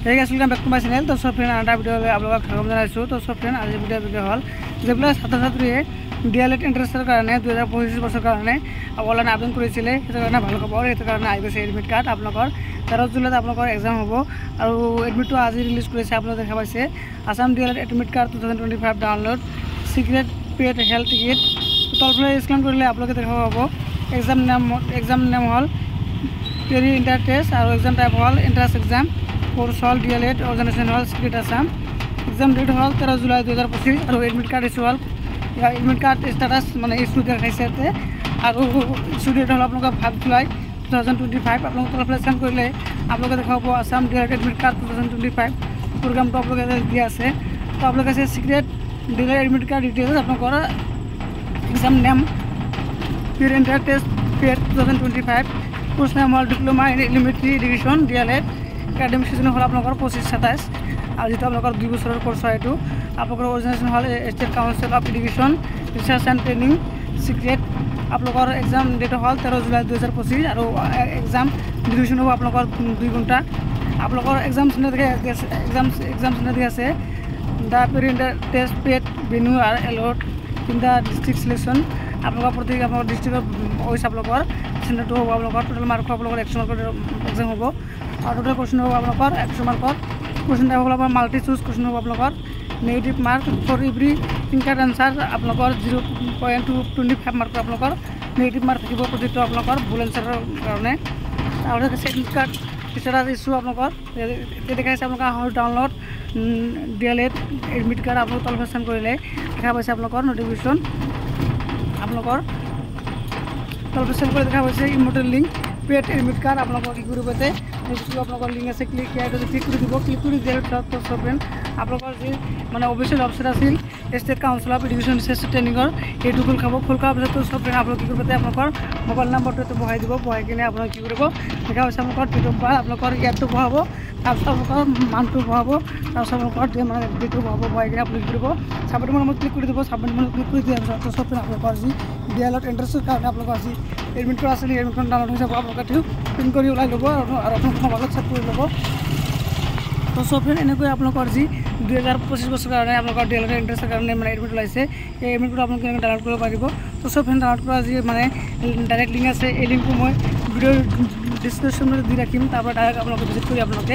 Hey guys, welcome back to my channel. तो सब friend आटा वीडियो आप लोगों का खबर जनाइছো तो सब फ्रेंड आज वीडियो बिके हल जेबला ছাত্র ছাত্রীয়ে ডিএলএড এন্ট্রান্সের কারণে 2025 বছর কারণে অনলাইন আবেদন করেছিলে এর কারণে ভালো খবর এর কারণে আইবে এডমিট কার্ড আপোনালোকৰ 13 জুলাইত আপোনালোকৰ एग्जाम হ'ব আৰু এডমিটটো আজি ৰিলিজ কৰিছে আপোনালোকে দেখা পাইছে Assam D El Ed admit card 2025 download SCERT পেড হেলথ টিকেট তলফলে স্ক্যান কৰিলে আপোনালোকে দেখা পাব एग्जाम নাম হল পেৰি ইন্টাৰ টেষ্ট আৰু एग्जाम টাইপ হল এন্ট্রান্স एग्जाम कोर्स हल डीएलएड ऑर्गेनाइजेशन हल सिक्रेट आसाम एग्जाम डेट हल 13 जुलाई 2025 और एडमिट कार्ड इश्यू हल एडमिट कार्ड स्टेटस माने इश्यू देखाइছে और इश्यू डेट हल आपलोग 5 जुलाई 2025 आपलोग तरफ स्कैन কৰিলে आपलोग দেখাব Assam D El Ed admit card 2025 programme तो आपलोग দিয়া আছে तो आपलोग আছে SCERT D El Ed admit card details आपलोग एग्जाम नेम पेरेंट टेस्ट पेड 2025 कोर्स नाम हल diploma in elementary division D El Ed academic session हल आपलोगर 25-27 और जो आपलोगर 2 बছৰৰ कोर्स है ये आपलोगर ऑर्गेनाइजेशन हल state council of education research and training SCERT आपलोगर एग्जाम डेट हल 13 जुलाई 2025 और एग्जाम डिविजन हो आपलोगर 2 घंटा आपलोगर एग्जाम सेंटर दिया আছে द पेरेंट टेस्ट पेड venue are allot in the district selection आपलोगर प्रति आपलोगर डिस्ट्रिक्ट वाइज आपलोगर सेंटर हो आपलोगर टोटल मार्क आपलोगर 100 मार्क एग्जाम हो और टोटल क्वेश्चन हो आपलोगर 100 मार्कर क्वेश्चन टाइप हो मल्टी चूज क्वेश्चन हो आपलोगर negative mark for every incorrect answer आपलोगर 0.225 मार्क आपलोगर नेगेटिव मार्क থাকিব প্ৰতিটো आपलोगर ভুল आंसर কাৰণে আৰু এডমিট কাৰ্ড স্টেটাস ইস্যু आपलोगर দেখাইছে आपलोगर হাউ ডাউনলোড ডিএলএড এডমিট কাৰ্ড आपलोग তলফে স্ক্যান কৰিলে দেখা পাইছে आपलोगर নোটিফিকেশন आपलोगर তলফে স্ক্যান কৰি দেখা পাইছে ইমোটেল লিংক पेड एडमिट कार्ड आपलोग की करबते आपलोग लिंक আছে ক্লিক কিয়া এটা ক্লিক কৰি দিব ক্লিক কৰি দিলে তো ফ্রেন্ড आपलोग যে মানে অফিশিয়াল ওয়েবসাইট আছিল state council of education research ট্ৰেনিংৰ এইটো খোল খাব তো সব ফ্রেন্ড आपलोग কি করবতে आपलोग মোবাইল নাম্বারটো তো বহাই দিব বহাই কিনে आपलोग কি কৰিব দেখা হৈছে आपलोग টিটো পা आपलोग ইয়াতো বহাব তাৰপিছত आपलोग মানটো বহাব তাৰপিছত आपलोग যে মানে টিটো বহাব বহাই কিনে आपलोग কি কৰিব সাবমিট মনত ক্লিক কৰি দিব সাবমিট মনত ক্লিক কৰি দিয়াৰ পিছত তো সব ফ্ৰেন্ড आपलोग যি ডিএলএড এন্ট্ৰান্সৰ কাৰণে आपलोग আজি एडमिट कार्ड आसे एडमिट कार्ड डाउनलोड हिसाब आपलोग प्रिंट कर ऊल् लब और अपना मोबाइल सेट कर लब तो सब फ्रेंड एनेक आपलोग जी 2025 बছৰ कारण आपलोग डीएलएड एंट्रेंसर कारण मैं एडमिट ओलाइसे एडमिट कार्ड आपलोग डाउनलोड कर पारिब तो सब फ्रेंड डाउनलोड कर जी मैं डायरेक्ट लिंक आसे ए लिंक मैं भिडिओ डिस्क्रिप्शन में दी रखिम तापर डायरेक्ट आपलोग विजिट कर आपलोग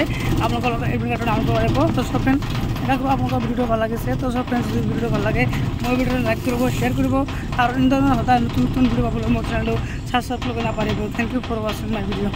एडमिट कार्ड डाउनलोड कर पारिब तो सब फ्रेंड এটা आपलोग भिडिओ ভাল লাগিছে तो सब फ्रेंड्स भिडिओ ভাল লাগে मैं भिडिओ लाइक करब शेयर करब और इन धৰণৰ হতা নতুন নতুন भिडिओ পাবলৈ মোৰ চেনেলটো সাবস্ক্ৰাইব কৰিব নাপাৰিব thank you for watching my video.